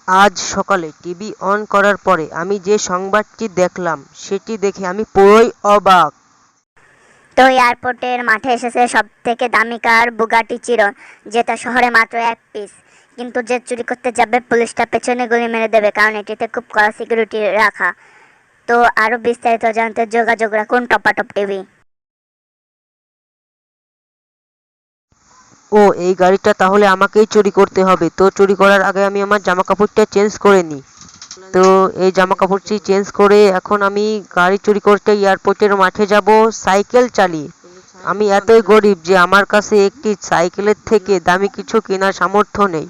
আজ সকালে TV on করার পরে আমি যে সংবাদটি দেখলাম সেটি দেখে আমি পুরোই অবাক। তো এয়ারপোর্টের মাঠে এসেছে সবথেকে দামি কার বুগাটি চিরন, যেটা শহরে মাত্র 1 পিস। কিন্তু যে চুরি করতে যাবে পুলিশটা পেছনে গুলি মেরে দেবে, কারণ এটিতে খুব কড়া সিকিউরিটি রাখা। তো আরো বিস্তারিত জানতে যোগাযোগ রাখুন টপাটপ টিভি। ও, এই গাড়িটা তাহলে আমাকেই চুরি করতে হবে। তো চুরি করার আগে আমি আমার জামা কাপড়টা চেঞ্জ করে নিই। তো এই জামা কাপড়টি চেঞ্জ করে এখন আমি গাড়ি চুরি করতে এয়ারপোর্টের মাঠে যাব সাইকেল চালিয়ে। আমি এতই গরিব যে আমার কাছে একটি সাইকেলের থেকে দামি কিছু কেনার সামর্থ্য নেই।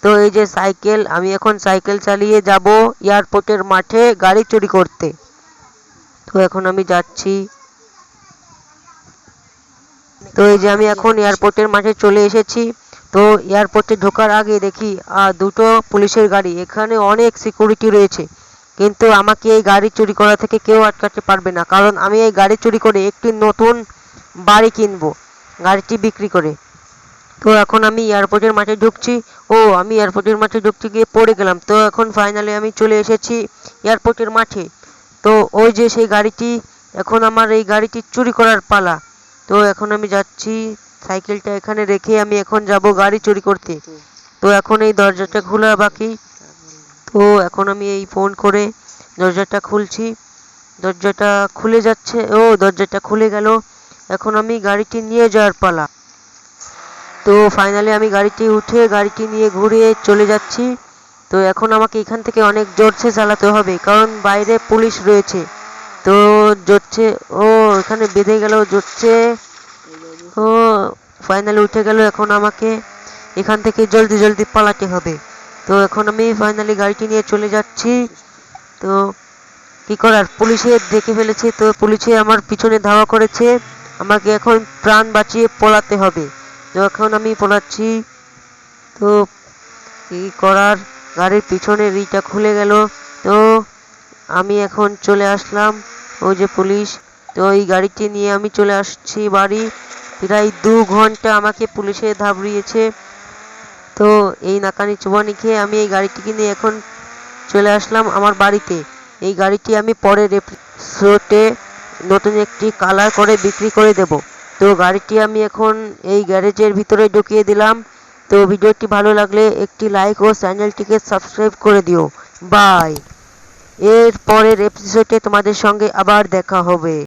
তো এই যে সাইকেল, আমি এখন সাইকেল চালিয়ে যাব এয়ারপোর্টের মাঠে গাড়ি চুরি করতে। তো এখন আমি যাচ্ছি। তো এই যে আমি এখন এয়ারপোর্টের মাঠে চলে এসেছি। তো এয়ারপোর্টে ঢোকার আগে দেখি দুটো পুলিশের গাড়ি। এখানে অনেক সিকিউরিটি রয়েছে, কিন্তু আমাকে এই গাড়ি চুরি করা থেকে কেউ আটকাতে পারবে না, কারণ আমি এই গাড়ি চুরি করে একটি নতুন বাড়ি কিনবো গাড়িটি বিক্রি করে। তো এখন আমি এয়ারপোর্টের মাঠে ঢুকছি। আমি এয়ারপোর্টের মাঠে ঢুকতে গিয়ে পড়ে গেলাম। তো এখন ফাইনালি আমি চলে এসেছি এয়ারপোর্টের মাঠে। তো ওই যে সেই গাড়িটি, এখন আমার এই গাড়িটি চুরি করার পালা। তো এখন আমি যাচ্ছি, সাইকেলটা এখানে রেখে আমি এখন যাব গাড়ি চুরি করতে। তো এখন এই দরজাটা খোলা বাকি। তো এখন আমি এই ফোন করে দরজাটা খুলছি। দরজাটা খুলে যাচ্ছে, দরজাটা খুলে গেল। এখন আমি গাড়িটি নিয়ে যাওয়ার পালা। তো ফাইনালি আমি গাড়িটি উঠে গাড়িটি নিয়ে ঘুরে চলে যাচ্ছি। তো এখন আমাকে এখান থেকে অনেক জোরসে চালাতে হবে, কারণ বাইরে পুলিশ রয়েছে। তো জোরছে, এখানে বেঁধে গেল জোরছে। ও ফাইনালি উঠে গেল। এখন আমাকে এখান থেকে জলদি জলদি পালাতে হবে। তো এখন আমি ফাইনালি গাড়িটি নিয়ে চলে যাচ্ছি। তো কি করার, পুলিশে দেখে ফেলেছে। তো পুলিশে আমার পিছনে ধাওয়া করেছে, আমাকে এখন প্রাণ বাঁচিয়ে পলাতে হবে। তো এখন আমি পলাচ্ছি। তো কি করার, গাড়ির পিছনের ইটা খুলে গেল। তো আমি এখন চলে আসলাম, ওই যে পুলিশ। তো এই গাড়িটি নিয়ে আমি চলে আসছি বাড়ি। প্রায় 2 ঘন্টা আমাকে পুলিশে ধাবড়িয়েছে। তো এই নাকানি চুবানি খেয়ে আমি এই গাড়িটিকে নিয়ে এখন চলে আসলাম আমার বাড়িতে। এই গাড়িটি আমি পরে রেপ্রিসোটে নতুন একটি কালার করে বিক্রি করে দেব। তো গাড়িটি আমি এখন এই গ্যারেজের ভিতরে ঢুকিয়ে দিলাম। তো ভিডিওটি ভালো লাগলে একটি লাইক ও চ্যানেলটিকে সাবস্ক্রাইব করে দিও। বাই। এর পরের এপিসোডে তোমাদের সঙ্গে আবার দেখা হবে।